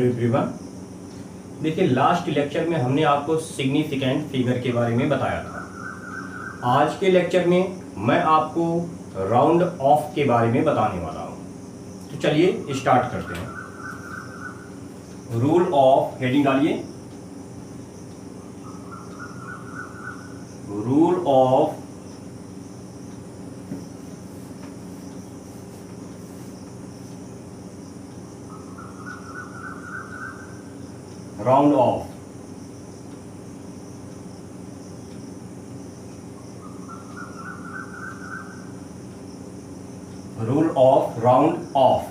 Everyone. देखिए, last lecture में हमने आपको सिग्निफिकेंट फिगर के बारे में बताया था। आज के लेक्चर में मैं आपको राउंड ऑफ के बारे में बताने वाला हूँ। तो चलिए स्टार्ट करते हैं। रूल ऑफ, हेडिंग डालिए, rule of round of. Rule of round of.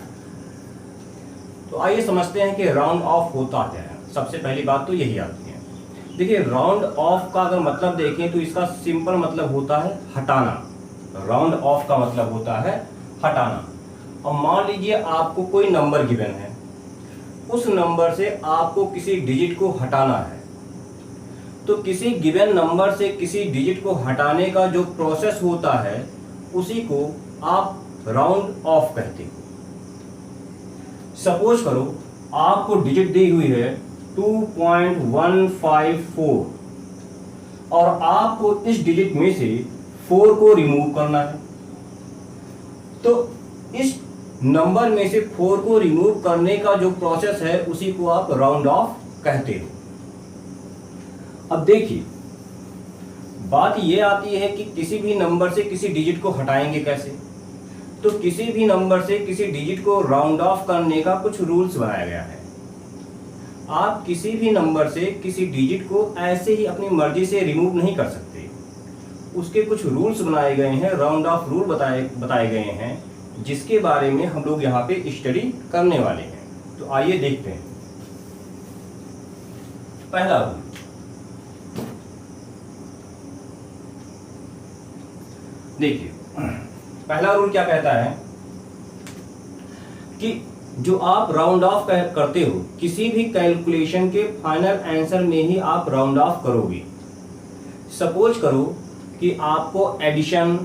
तो आइए समझते हैं कि राउंड ऑफ होता क्या है। सबसे पहली बात तो यही आती है। देखिए, राउंड ऑफ का अगर मतलब देखें तो इसका सिंपल मतलब होता है हटाना। राउंड ऑफ का मतलब होता है हटाना। और मान लीजिए आपको कोई नंबर गिवन है, उस नंबर से आपको किसी डिजिट को हटाना है। तो किसी गिवन नंबर से किसी डिजिट को हटाने का जो प्रोसेस होता है उसी को आप राउंड ऑफ कहते हो। सपोज करो आपको डिजिट दी हुई है 2.154 और आपको इस डिजिट में से 4 को रिमूव करना है। तो इस नंबर में से 4 को रिमूव करने का जो प्रोसेस है उसी को आप राउंड ऑफ कहते हो। अब देखिए, बात यह आती है कि किसी भी नंबर से किसी डिजिट को हटाएंगे कैसे। तो किसी भी नंबर से किसी डिजिट को राउंड ऑफ करने का कुछ रूल्स बनाया गया है। आप किसी भी नंबर से किसी डिजिट को ऐसे ही अपनी मर्जी से रिमूव नहीं कर सकते। उसके कुछ रूल्स बनाए गए हैं, राउंड ऑफ रूल बताए गए हैं, जिसके बारे में हम लोग यहाँ पे स्टडी करने वाले हैं। तो आइए देखते हैं। पहला रूल, देखिए पहला रूल क्या कहता है कि जो आप राउंड ऑफ करते हो, किसी भी कैलकुलेशन के फाइनल आंसर में ही आप राउंड ऑफ करोगे। सपोज करो कि आपको एडिशन,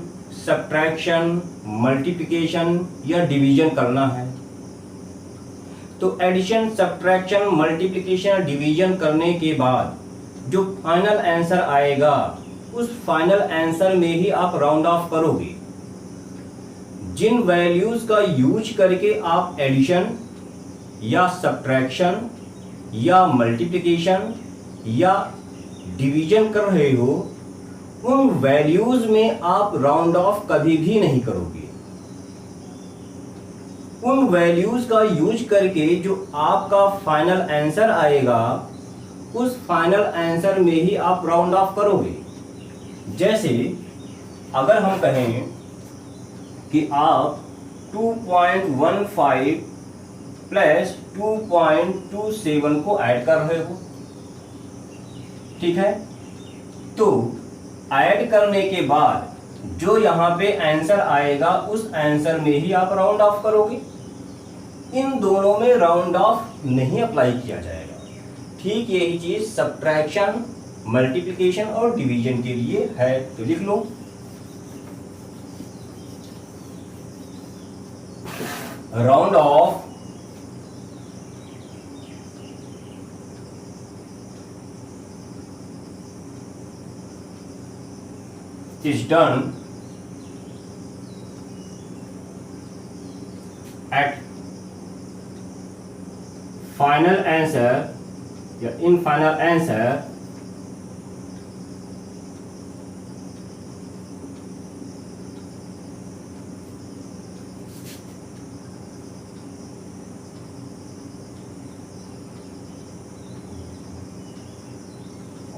सब्ट्रैक्शन, मल्टीप्लिकेशन या डिवीजन करना है। तो एडिशन, सब्ट्रैक्शन, मल्टीप्लिकेशन या डिवीजन करने के बाद जो फाइनल आंसर आएगा उस फाइनल आंसर में ही आप राउंड ऑफ करोगे। जिन वैल्यूज का यूज करके आप एडिशन या सब्ट्रैक्शन या मल्टीप्लिकेशन या डिवीजन कर रहे हो, उन वैल्यूज में आप राउंड ऑफ कभी भी नहीं करोगे। उन वैल्यूज का यूज करके जो आपका फाइनल आंसर आएगा उस फाइनल आंसर में ही आप राउंड ऑफ करोगे। जैसे अगर हम कहें कि आप 2.15 प्लस 2.27 को ऐड कर रहे हो, ठीक है। तो ऐड करने के बाद जो यहाँ पे आंसर आएगा उस आंसर में ही आप राउंड ऑफ करोगे। इन दोनों में राउंड ऑफ नहीं अप्लाई किया जाएगा। ठीक यही चीज सब्ट्रैक्शन, मल्टीप्लिकेशन और डिवीजन के लिए है। तो लिख लो, round off is done at final answer या in final answer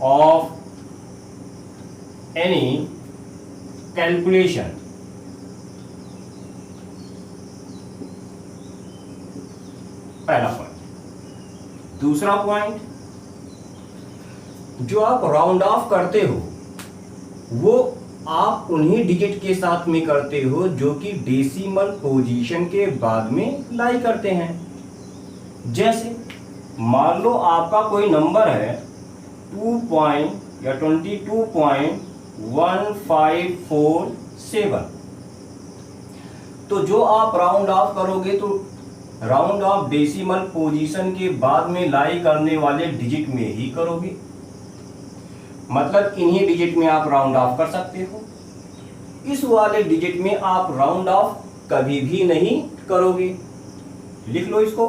of any calculation. पहला पॉइंट। दूसरा पॉइंट, जो आप राउंड ऑफ करते हो वो आप उन्हीं डिजिट के साथ में करते हो जो कि डेसिमल पोजीशन के बाद में लाई करते हैं। जैसे मान लो आपका कोई नंबर है 22.1547, तो जो आप राउंड ऑफ करोगे तो राउंड ऑफ डेसिमल पोजीशन के बाद में लाई करने वाले डिजिट में ही करोगे। मतलब इन्हीं डिजिट में आप राउंड ऑफ कर सकते हो, इस वाले डिजिट में आप राउंड ऑफ कभी भी नहीं करोगे। लिख लो इसको,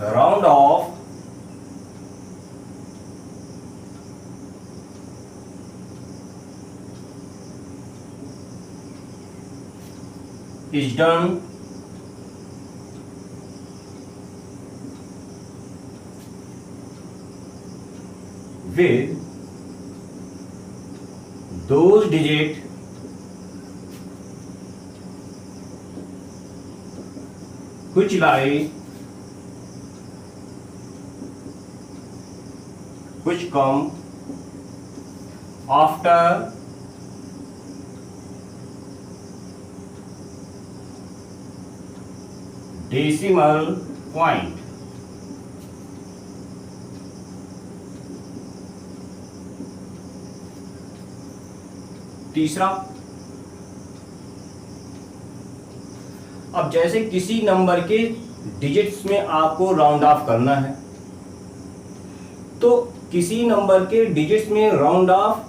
round off is done with those digits which come after decimal point। तीसरा, अब जैसे किसी नंबर के डिजिट्स में आपको राउंड ऑफ करना है, तो किसी नंबर के डिजिट्स में राउंड ऑफ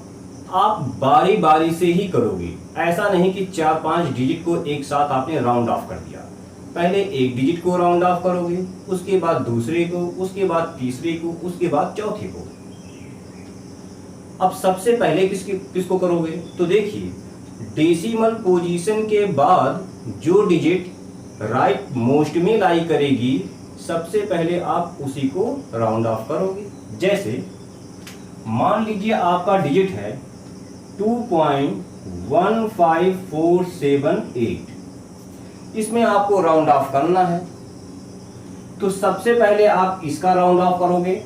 आप बारी बारी से ही करोगे। ऐसा नहीं कि 4-5 डिजिट को एक साथ आपने राउंड ऑफ कर दिया। पहले एक डिजिट को राउंड ऑफ करोगे, उसके बाद दूसरे को, उसके बाद तीसरे को, उसके बाद चौथे को। अब सबसे पहले किसको करोगे? तो देखिए, डेसिमल पोजीशन के बाद जो डिजिट राइट मोस्ट में लाई करेगी, सबसे पहले आप उसी को राउंड ऑफ करोगे। जैसे मान लीजिए आपका डिजिट है 2.15478, इसमें आपको राउंड ऑफ करना है, तो सबसे पहले आप इसका राउंड ऑफ करोगे,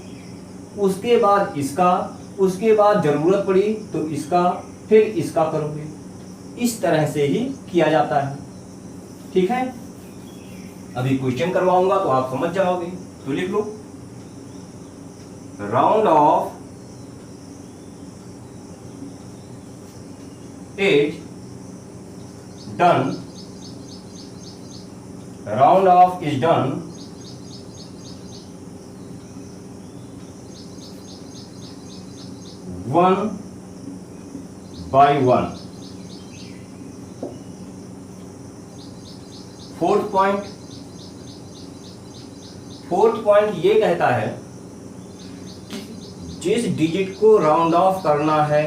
उसके बाद इसका, उसके बाद जरूरत पड़ी तो इसका, फिर इसका करोगे। इस तरह से ही किया जाता है। ठीक है, अभी क्वेश्चन करवाऊंगा तो आप समझ जाओगे। तो लिख लो, round off is done, round off is done one by one. Fourth point ये कहता है कि जिस डिजिट को राउंड ऑफ करना है,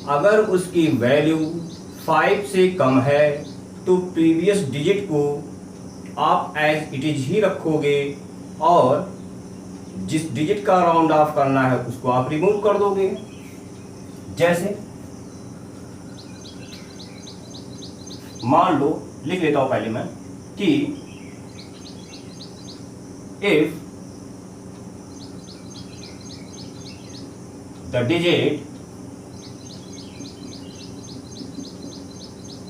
अगर उसकी वैल्यू 5 से कम है तो प्रीवियस डिजिट को आप एज इट इज ही रखोगे, और जिस डिजिट का राउंड ऑफ करना है उसको आप रिमूव कर दोगे। जैसे मान लो, लिख लेता हूं पहले मैं, कि if the digit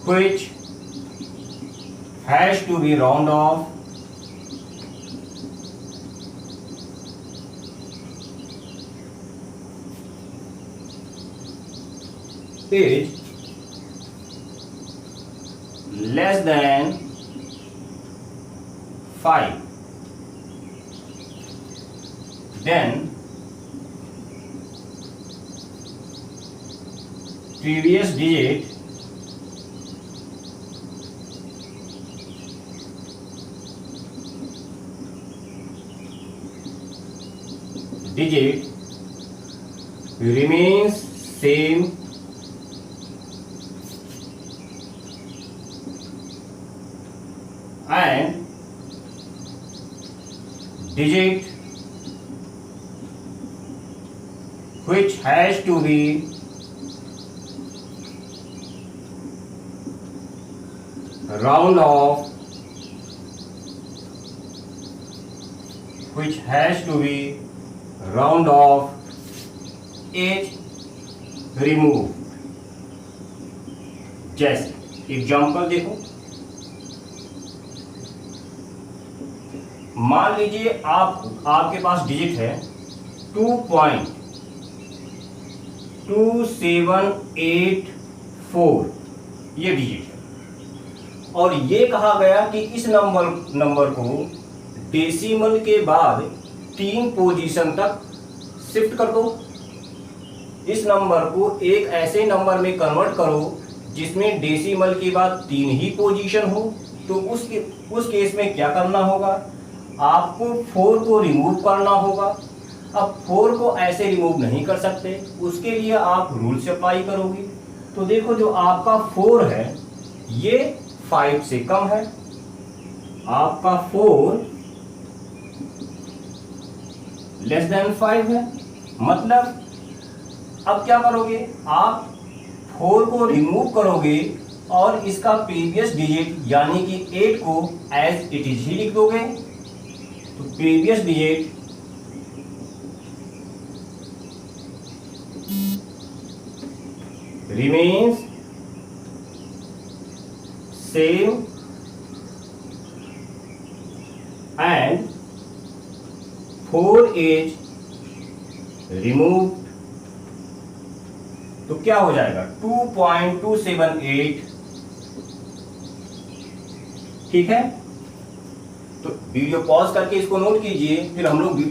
which has to be round off is less than 5, then previous digit remains same and digit which has to be round off, which has to be round off is removed। जैसे example देखो, मान लीजिए आपके पास digit है 2.2784, ये digit है। और ये कहा गया कि इस नंबर को डेसिमल के बाद 3 पोजीशन तक शिफ्ट कर दो। इस नंबर को एक ऐसे नंबर में कन्वर्ट करो जिसमें डेसिमल के बाद 3 ही पोजीशन हो। तो उस केस में क्या करना होगा, आपको 4 को रिमूव करना होगा। अब 4 को ऐसे रिमूव नहीं कर सकते, उसके लिए आप रूल से अप्लाई करोगे। तो देखो जो आपका 4 है ये 5 से कम है, आपका 4 लेस देन 5 है। मतलब अब क्या करोगे, आप 4 को रिमूव करोगे और इसका प्रीवियस डिजिट यानी कि 8 को एज इट इज ही लिख दोगे। तो previous digit remains same and 4 is removed। तो क्या हो जाएगा 2.278। ठीक है, तो वीडियो पॉज करके इसको नोट कीजिए, फिर हम लोग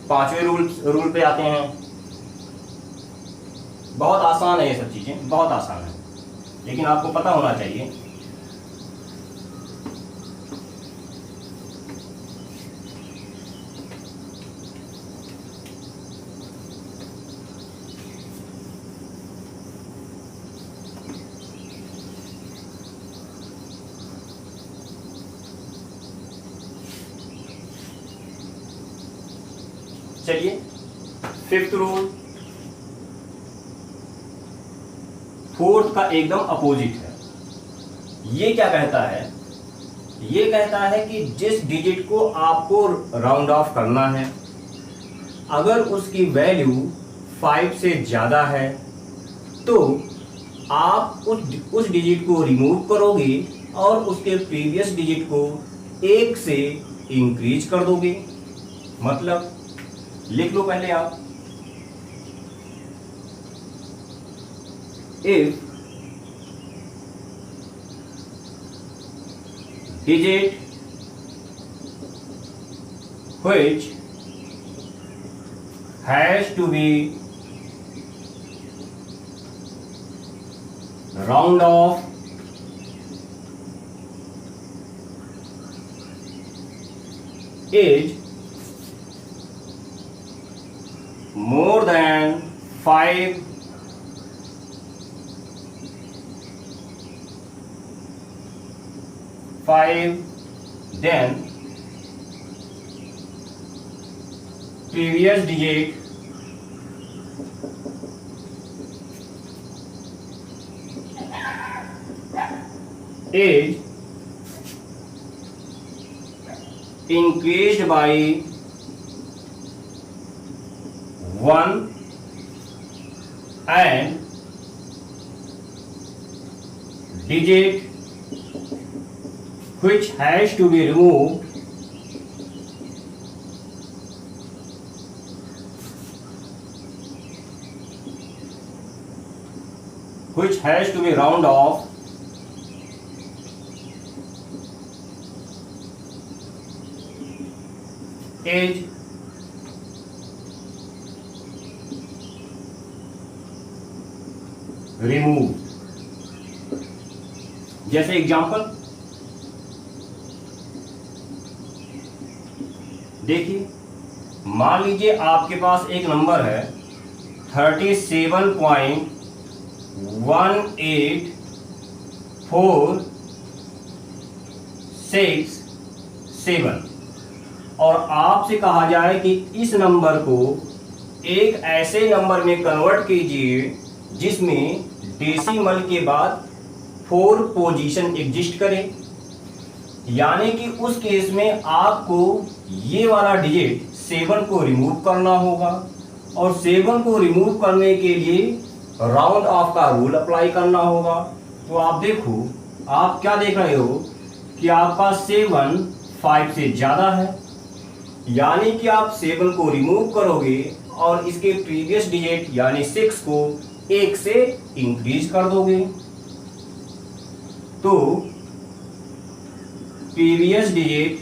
5वें रूल पे आते हैं। बहुत आसान है, ये सब चीजें बहुत आसान है, लेकिन आपको पता होना चाहिए। चलिए 5th रूल 4th का एकदम अपोजिट है। ये क्या कहता है, ये कहता है कि जिस डिजिट को आपको राउंड ऑफ करना है, अगर उसकी वैल्यू 5 से ज्यादा है तो आप उस डिजिट को रिमूव करोगे और उसके प्रीवियस डिजिट को 1 से इंक्रीज कर दोगे। मतलब लिख लो पहले आप, if digit which has to be round off is more than 5 then previous digit is increased by 1 and digit which has to be removed round off is removed। जैसे example देखिए, मान लीजिए आपके पास एक नंबर है 37.18467 और आपसे कहा जाए कि इस नंबर को एक ऐसे नंबर में कन्वर्ट कीजिए जिसमें डेसिमल के बाद 4 पोजीशन एग्जिस्ट करे। यानी कि उस केस में आपको ये वाला डिजिट 7 को रिमूव करना होगा और 7 को रिमूव करने के लिए राउंड ऑफ का रूल अप्लाई करना होगा। तो आप देखो, आप क्या देख रहे हो कि आपका 7 5 से ज्यादा है, यानी कि आप 7 को रिमूव करोगे और इसके प्रीवियस डिजिट यानी 6 को 1 से इंक्रीज कर दोगे। तो previous digit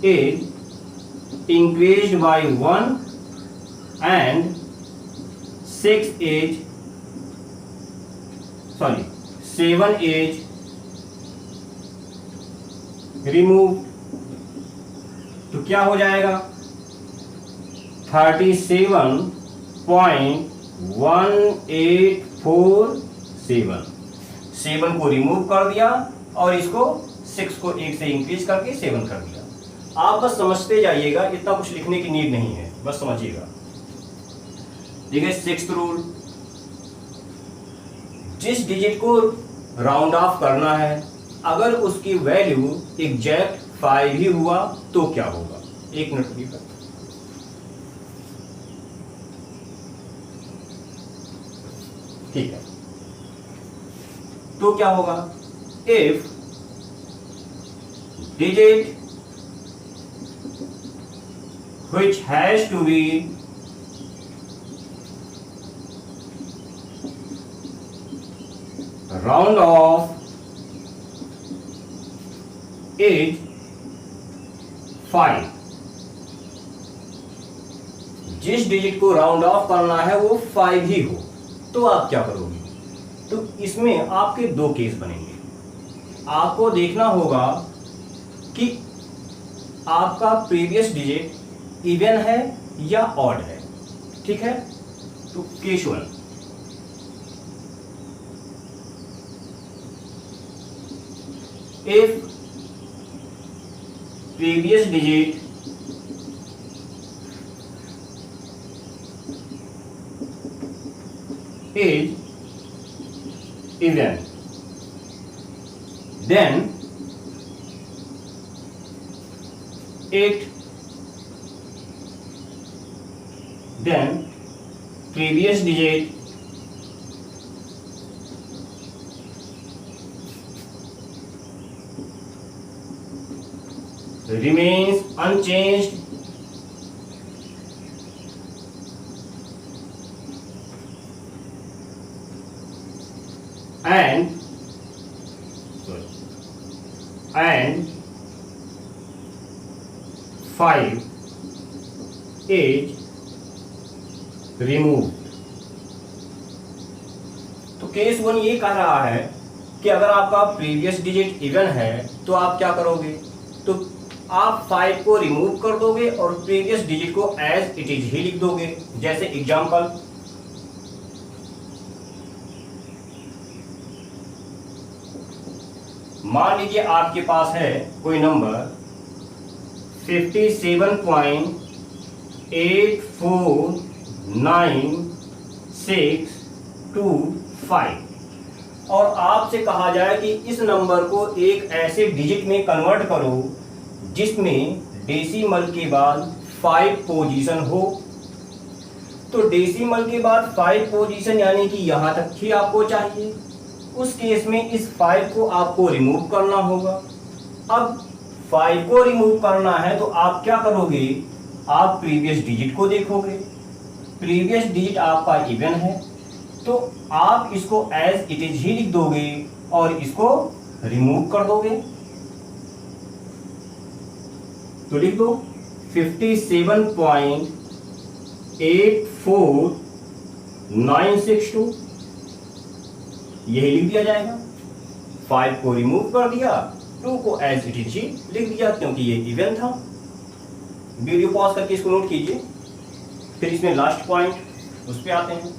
is increased by 1 and 7 is removed, तो क्या हो जाएगा 37.1847। 7 को रिमूव कर दिया और इसको 6 को 1 से इंक्रीज करके 7 कर दिया। आप बस समझते जाइएगा, इतना कुछ लिखने की नीड नहीं है, बस समझिएगा। देखिए 6th रूल, जिस डिजिट को राउंड ऑफ करना है अगर उसकी वैल्यू एग्जैक्ट 5 ही हुआ तो क्या होगा। 1 मिनट रुकिए। ठीक है, तो क्या होगा, if digit which has to be round off is 5। जिस डिजिट को राउंड ऑफ करना है वो 5 ही हो तो आप क्या करोगे। तो इसमें आपके 2 केस बनेंगे। आपको देखना होगा कि आपका प्रीवियस डिजिट इवन है या ऑड है। ठीक है, तो case 1, if previous digit is even, then previous digit remains unchanged and 5 is removed। तो केस 1 ये कह रहा है कि अगर आपका प्रीवियस डिजिट इवन है तो आप क्या करोगे, तो आप 5 को रिमूव कर दोगे और प्रीवियस डिजिट को एज इट इज ही लिख दोगे। जैसे एग्जांपल, मान लीजिए आपके पास है कोई नंबर 57.84965 और आपसे कहा जाए कि इस नंबर को एक ऐसे डिजिट में कन्वर्ट करो जिसमें डेसिमल के बाद 5 पोजीशन हो। तो डेसिमल के बाद 5 पोजीशन यानी कि यहां तक ही आपको चाहिए। उस केस में इस 5 को आपको रिमूव करना होगा। अब 5 को रिमूव करना है तो आप क्या करोगे, आप प्रीवियस डिजिट को देखोगे। प्रीवियस डिजिट आपका इवन है तो आप इसको एज इट इज ही लिख दोगे और इसको रिमूव कर दोगे। तो लिख दो 57.84962, यही लिख दिया जाएगा। 5 को रिमूव कर दिया, 2 को एज इट इज ही लिख दिया क्योंकि ये इवन था। वीडियो पॉज करके इसको नोट कीजिए, फिर इसमें लास्ट पॉइंट उस पे आते हैं।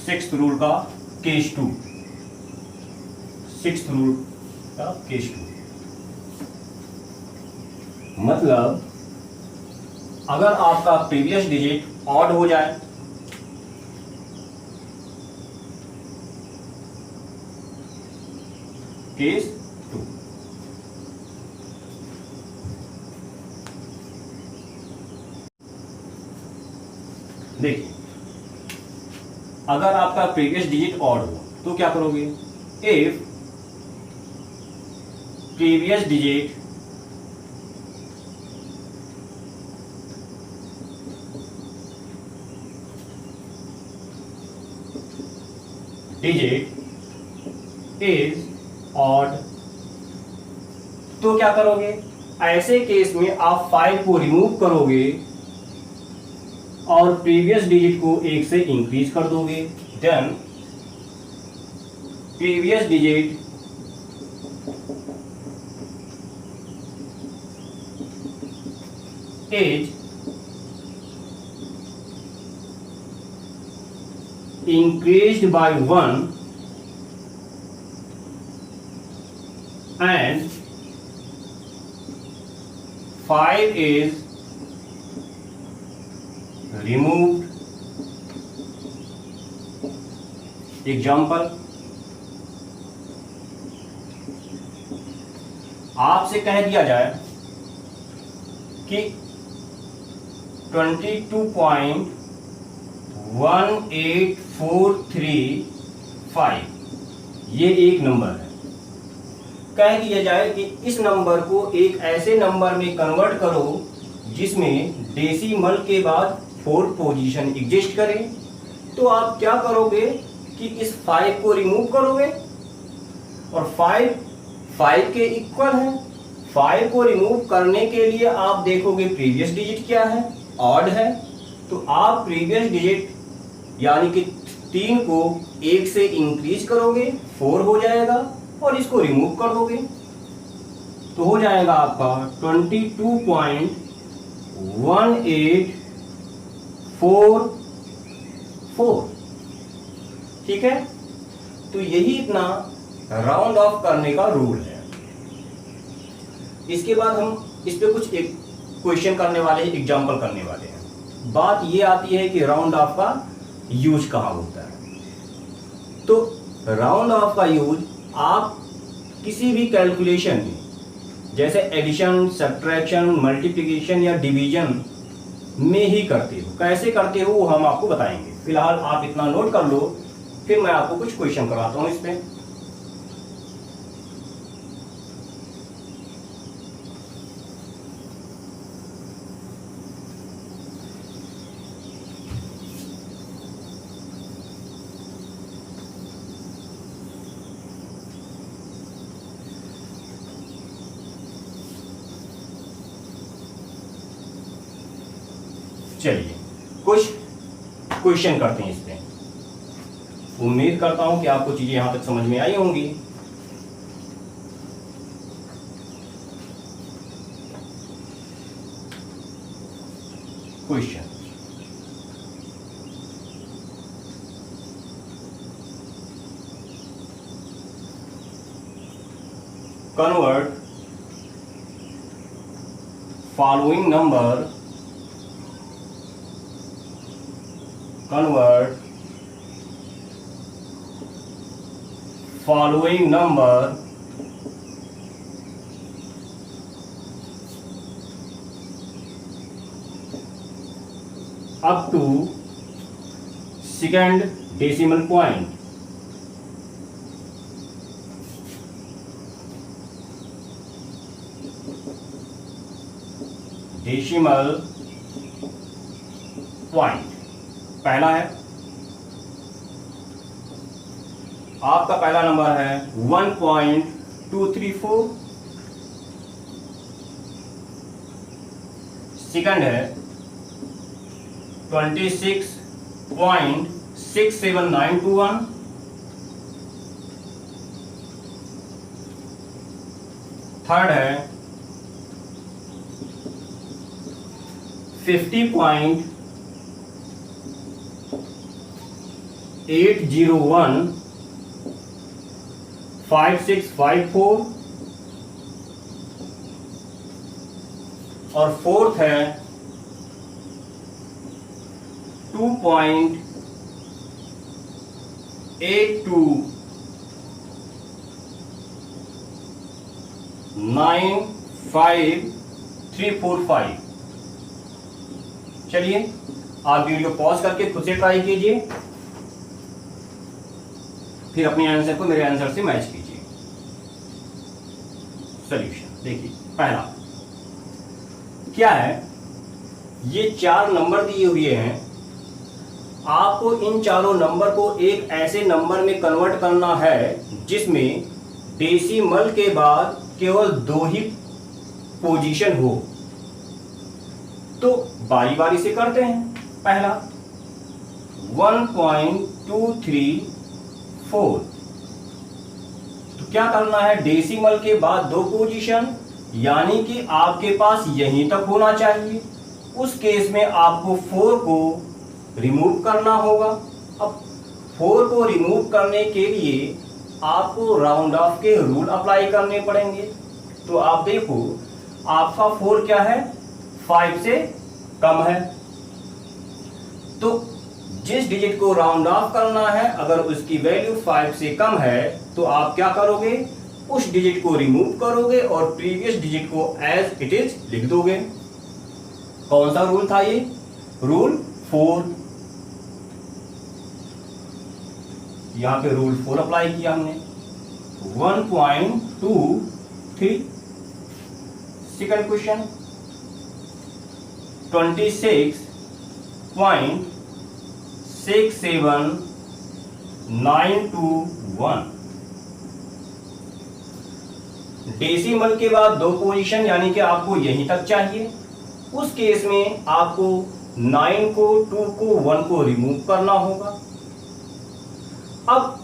सिक्स्थ रूल का केस 2, सिक्स्थ रूल का केस 2 मतलब अगर आपका प्रीवियस डिजिट ऑड हो जाए केस 2, देखिए अगर आपका प्रीवियस डिजिट ऑड हो तो क्या करोगे, if previous digit digit is odd. तो क्या करोगे, ऐसे केस में आप 5 को रिमूव करोगे और प्रीवियस डिजिट को 1 से इंक्रीज कर दोगे। Then previous digit is increased by 1 and 5 is removed। Example, आपसे कह दिया जाए कि 22.18435 ये एक नंबर है। कह दिया जाए कि इस नंबर को एक ऐसे नंबर में कन्वर्ट करो जिसमें डेसिमल के बाद 4 पोजीशन एग्जिस्ट करे। तो आप क्या करोगे कि इस 5 को रिमूव करोगे और 5 के इक्वल है। 5 को रिमूव करने के लिए आप देखोगे प्रीवियस डिजिट क्या है, ऑड है। तो आप प्रीवियस डिजिट यानी कि 3 को 1 से इंक्रीज करोगे, 4 हो जाएगा और इसको रिमूव कर दोगे तो हो जाएगा आपका 22.1844। ठीक है, तो यही इतना राउंड ऑफ करने का रूल है। इसके बाद हम इस पे कुछ एक क्वेश्चन करने वाले हैं, एग्जांपल करने वाले हैं। बात ये आती है कि राउंड ऑफ का यूज कहाँ होता है। तो राउंड ऑफ का यूज आप किसी भी कैलकुलेशन में, जैसे एडिशन, सब्ट्रैक्शन, मल्टीप्लिकेशन या डिवीजन में ही करते हो। कैसे करते हो वो हम आपको बताएंगे। फिलहाल आप इतना नोट कर लो, फिर मैं आपको कुछ क्वेश्चन करवाता हूं इस पे। चलिए कुछ क्वेश्चन करते हैं इस पे। उम्मीद करता हूं कि आपको चीजें यहां तक समझ में आई होंगी। Question, convert following number, convert following number up to second decimal point। Decimal point पहला है, आपका पहला नंबर है 1.234। सेकंड है 26.67921। थर्ड है 50.8015654 और फोर्थ है 2.8295345। चलिए आप वीडियो पॉज करके खुद से ट्राई कीजिए, फिर अपने आंसर को मेरे आंसर से मैच कीजिए। सॉल्यूशन देखिए, पहला क्या है, ये 4 नंबर दिए हुए हैं। आपको इन चारों नंबर को एक ऐसे नंबर में कन्वर्ट करना है जिसमें डेसिमल के बाद केवल 2 ही पोजीशन हो। तो बारी बारी से करते हैं। पहला 1.234, तो क्या करना है, डेसिमल के बाद 2 पोजीशन, यानी कि आपके पास यहीं तक होना चाहिए। उस केस में आपको 4 को रिमूव करना होगा। अब 4 को रिमूव करने के लिए आपको राउंड ऑफ के रूल अप्लाई करने पड़ेंगे। तो आप देखो आपका 4 क्या है, 5 से कम है। तो जिस डिजिट को राउंड ऑफ करना है, अगर उसकी वैल्यू 5 से कम है तो आप क्या करोगे, उस डिजिट को रिमूव करोगे और प्रीवियस डिजिट को एज इट इज लिख दोगे। कौन सा रूल था ये, रूल 4। यहां पे रूल 4 अप्लाई किया हमने। 1.23। Second question 26.67921। डेसिमल के बाद 2 पोजीशन, यानी कि आपको यहीं तक चाहिए। उस केस में आपको 9 को, 2 को, 1 को रिमूव करना होगा। अब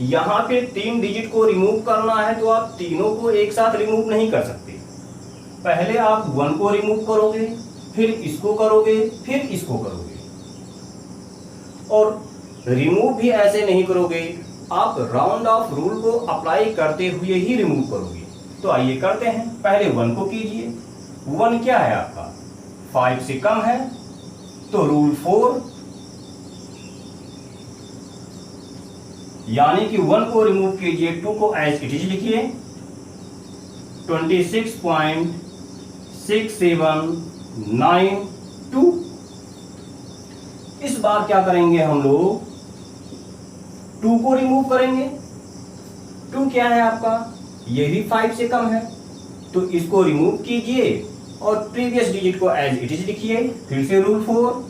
यहां पे 3 डिजिट को रिमूव करना है तो आप तीनों को एक साथ रिमूव नहीं कर सकते। पहले आप 1 को रिमूव करोगे, फिर इसको करोगे, फिर इसको करोगे। और रिमूव भी ऐसे नहीं करोगे, आप राउंड ऑफ रूल को अप्लाई करते हुए ही रिमूव करोगे। तो आइए करते हैं। पहले 1 को कीजिए। 1 क्या है आपका, 5 से कम है, तो रूल 4, यानी कि 1 को रिमूव कीजिए, 2 को एज इट इज लिखिए। 26.6792। इस बार क्या करेंगे हम लोग, 2 को रिमूव करेंगे। 2 क्या है आपका, ये भी 5 से कम है, तो इसको रिमूव कीजिए और प्रीवियस डिजिट को एज इट इज लिखिए। फिर से रूल 4,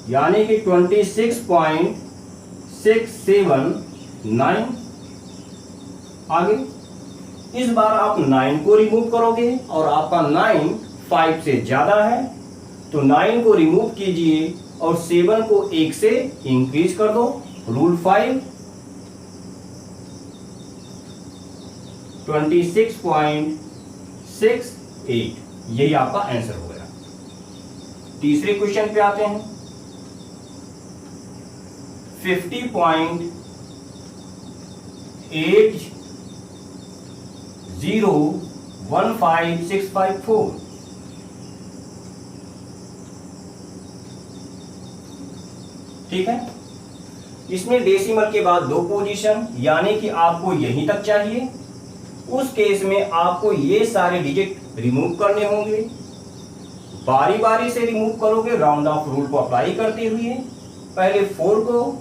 यानी कि 26.679। आगे इस बार आप 9 को रिमूव करोगे और आपका 9 5 से ज्यादा है, तो 9 को रिमूव कीजिए और 7 को 1 से इंक्रीज कर दो। रूल 5, 26.68। यही आपका आंसर हो गया। तीसरे क्वेश्चन पे आते हैं। 50.8015,654। ठीक है, इसमें डेसिमल के बाद 2 पोजीशन, यानी कि आपको यहीं तक चाहिए। उस केस में आपको ये सारे डिजिट रिमूव करने होंगे। बारी बारी से रिमूव करोगे राउंड ऑफ रूल को अप्लाई करते हुए। पहले 4 को,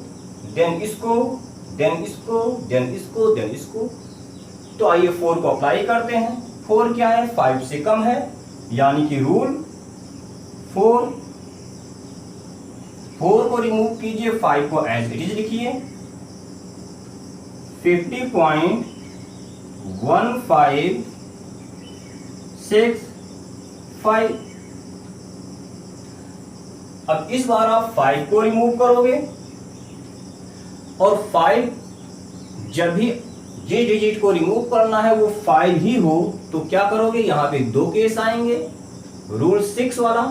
देन इसको, देन इसको, देन इसको, देन इसको। तो आइए 4 को अप्लाई करते हैं। 4 क्या है, 5 से कम है, यानी कि रूल 4 को रिमूव कीजिए, 5 को एज इट इज लिखिए। 50.1565। अब इस बार आप 5 को रिमूव करोगे और 5 जब भी जिस डिजिट को रिमूव करना है वो 5 ही हो, तो क्या करोगे, यहां पे 2 केस आएंगे। रूल 6 वाला,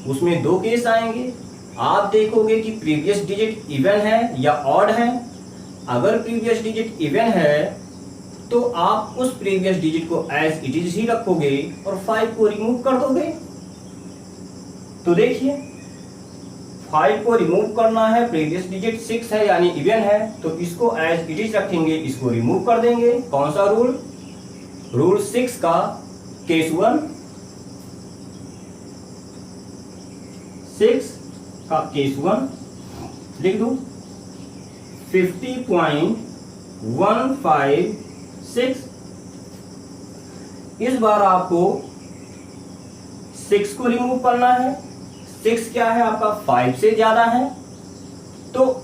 उसमें 2 केस आएंगे। आप देखोगे कि प्रीवियस डिजिट इवन है या ऑड है। अगर प्रीवियस डिजिट इवन है तो आप उस प्रीवियस डिजिट को एज इट इज ही रखोगे और 5 को रिमूव कर दोगे। तो देखिए 5 को रिमूव करना है, प्रीवियस डिजिट 6 है यानी इवन है, तो इसको एज इट इज रखेंगे, इसको रिमूव कर देंगे। कौन सा रूल, रूल 6 का केस 1, 6 का केस 1 लिख दो। 50.156। इस बार आपको 6 को रिमूव करना है। 6 क्या है आपका 5 से ज्यादा है, तो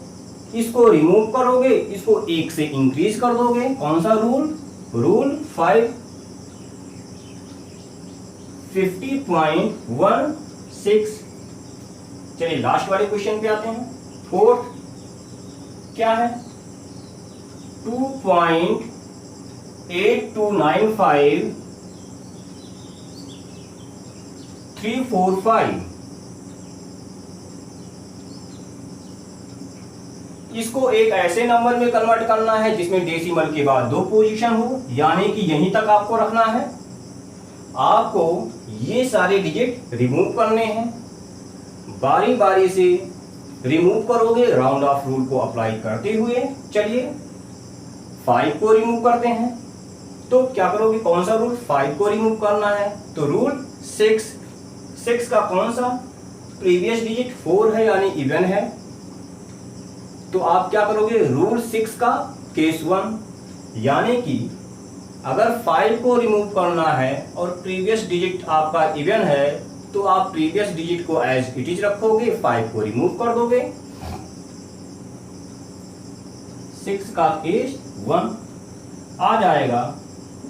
इसको रिमूव करोगे, इसको 1 से इंक्रीज कर दोगे। कौन सा रूल? रूल 5 50.16। चलिए लास्ट वाले क्वेश्चन पे आते हैं। फोर्थ क्या है? 2.8295 इसको एक ऐसे नंबर में कन्वर्ट करना है जिसमें डेसिमल के बाद 2 पोजीशन हो, यानी कि यहीं तक आपको रखना है। आपको ये सारे डिजिट रिमूव करने हैं, बारी बारी से रिमूव करोगे राउंड ऑफ रूल को अप्लाई करते हुए। चलिए 5 को रिमूव करते हैं, तो क्या करोगे? कौन सा रूल? 5 को रिमूव करना है, तो रूल 6 का कौन सा प्रीवियस डिजिट 4 है, यानी इवन है, तो आप क्या करोगे? रूल 6 का केस 1, यानी कि अगर 5 को रिमूव करना है और प्रीवियस डिजिट आपका इवन है, तो आप प्रीवियस डिजिट को एज इट इज रखोगे, 5 को रिमूव कर दोगे। 6 का केस 1 आ जाएगा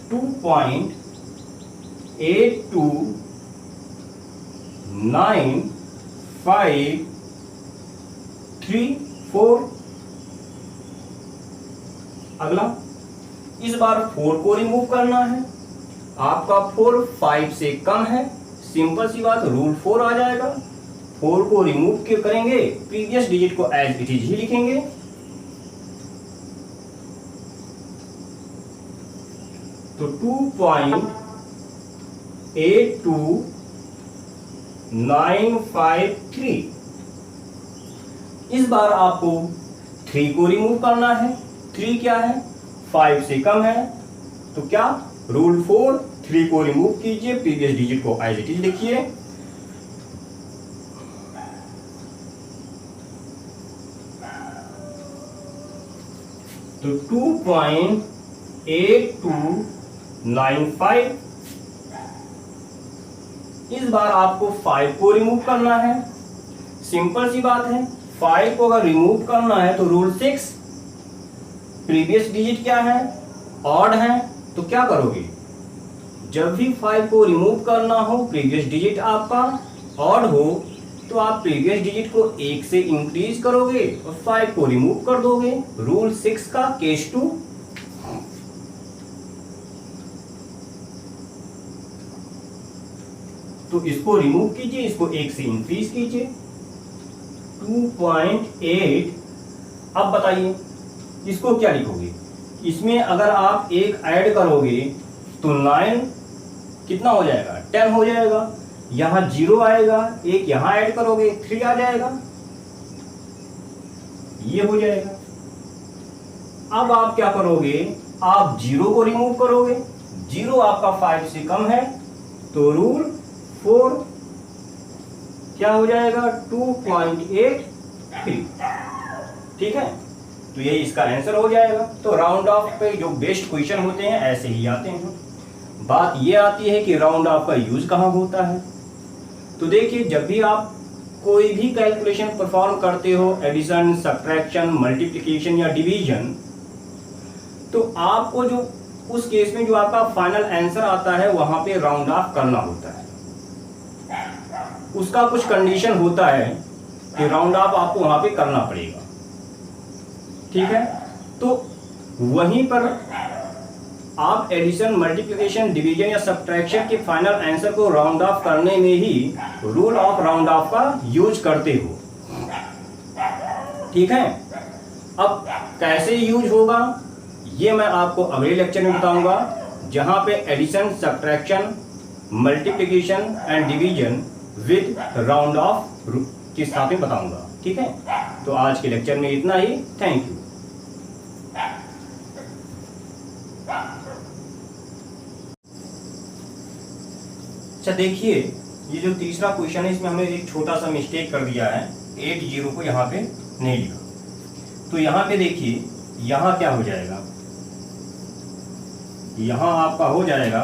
2.829534। अगला, इस बार 4 को रिमूव करना है। आपका 4 5 से कम है, सिंपल सी बात, रूल 4 आ जाएगा। 4 को रिमूव करेंगे, प्रीवियस डिजिट को एज इट इज ही लिखेंगे। तो 2.82953। इस बार आपको 3 को रिमूव करना है। 3 क्या है? 5 से कम है, तो क्या? रूल 4, 3 को रिमूव कीजिए, प्रीवियस डिजिट को एज इट इज लिखिए। तो 2.8295। इस बार आपको 5 को रिमूव करना है। सिंपल सी बात है, 5 को अगर रिमूव करना है तो रूल 6, प्रीवियस डिजिट क्या है? ऑड है, तो क्या करोगे? जब भी 5 को रिमूव करना हो, प्रीवियस डिजिट आपका ऑड हो, तो आप प्रीवियस डिजिट को 1 से इंक्रीज करोगे और 5 को रिमूव कर दोगे। रूल 6 का केस 2। तो इसको रिमूव कीजिए, इसको 1 से इंक्रीज कीजिए। 2.8। अब बताइए इसको क्या लिखोगे? इसमें अगर आप 1 ऐड करोगे तो 9 कितना हो जाएगा? 10 हो जाएगा। यहां 0 आएगा, 1 यहां ऐड करोगे 3 आ जाएगा, ये हो जाएगा। अब आप क्या करोगे? आप 0 को रिमूव करोगे। 0 आपका 5 से कम है, तो रूल 4 क्या हो जाएगा? 2.83। ठीक है, तो यही इसका आंसर हो जाएगा। तो राउंड ऑफ पे जो बेस्ट क्वेश्चन होते हैं ऐसे ही आते हैं। बात ये आती है कि राउंड ऑफ का यूज कहाँ होता है। तो देखिए, जब भी आप कोई भी कैलकुलेशन परफॉर्म करते हो, एडिशन, सब्ट्रैक्शन, मल्टीप्लिकेशन या डिवीजन, तो आपको जो उस केस में जो आपका फाइनल आंसर आता है वहां पे राउंड ऑफ करना होता है। उसका कुछ कंडीशन होता है कि राउंड ऑफ आपको वहां पे करना पड़ेगा। ठीक है, तो वहीं पर आप एडिशन, मल्टीप्लिकेशन, डिवीजन या सब्ट्रैक्शन के फाइनल आंसर को राउंड ऑफ करने में ही रूल ऑफ राउंड ऑफ का यूज करते हो। ठीक है, अब कैसे यूज होगा ये मैं आपको अगले लेक्चर में बताऊंगा, जहां पे addition, subtraction, multiplication and division with round off के साथ में बताऊंगा। ठीक है, तो आज के लेक्चर में इतना ही। Thank you. अच्छा देखिए, ये जो तीसरा क्वेश्चन है इसमें हमने एक छोटा सा मिस्टेक कर दिया है, 80 को यहाँ पे नहीं लिखा। तो यहाँ पे देखिए, यहाँ क्या हो जाएगा? यहाँ आपका हो जाएगा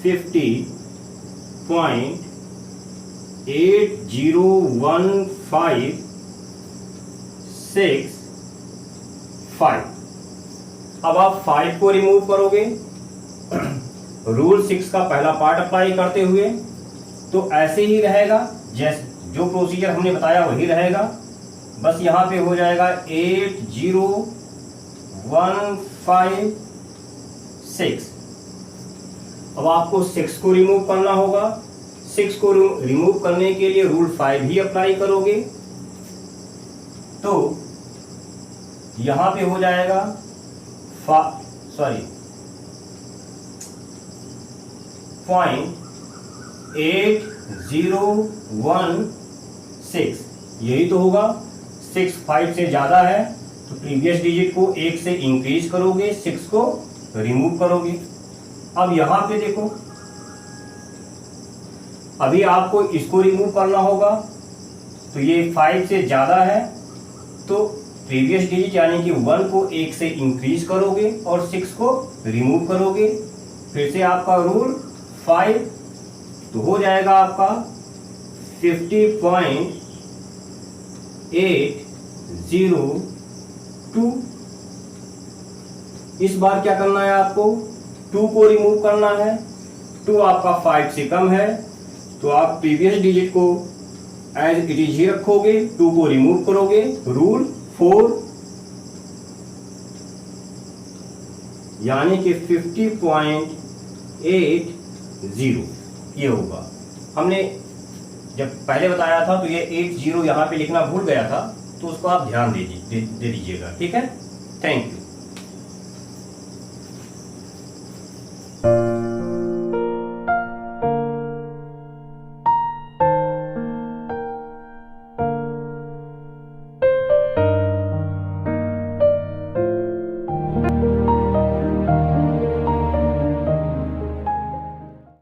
50 50.801565। अब आप 5 को रिमूव करोगे रूल 6 का पहला पार्ट अप्लाई करते हुए, तो ऐसे ही रहेगा, जैसे जो प्रोसीजर हमने बताया वही रहेगा, बस यहाँ पे हो जाएगा 80156। अब आपको 6 को रिमूव करना होगा। 6 को रिमूव करने के लिए रूल 5 ही अप्लाई करोगे, तो यहां पे हो जाएगा 0.8016, यही तो होगा। 6 5 से ज्यादा है तो प्रीवियस डिजिट को 1 से इंक्रीज करोगे, 6 को रिमूव करोगे। अब यहां पे देखो, अभी आपको इसको रिमूव करना होगा, तो ये 5 से ज्यादा है तो प्रीवियस डिजिट यानी कि 1 को 1 से इंक्रीज करोगे और 6 को रिमूव करोगे। फिर से आपका रूल 5, तो हो जाएगा आपका 50.802। इस बार क्या करना है आपको, 2 को रिमूव करना है। 2 आपका 5 से कम है, तो आप प्रीवियस डिजिट को एज इट इज ही रखोगे, 2 को रिमूव करोगे, रूल 4 यानी कि 50.80 ये होगा। हमने जब पहले बताया था तो ये 80 यहाँ पे लिखना भूल गया था, तो उसको आप ध्यान दे दीजिएगा, ठीक है। Thank you.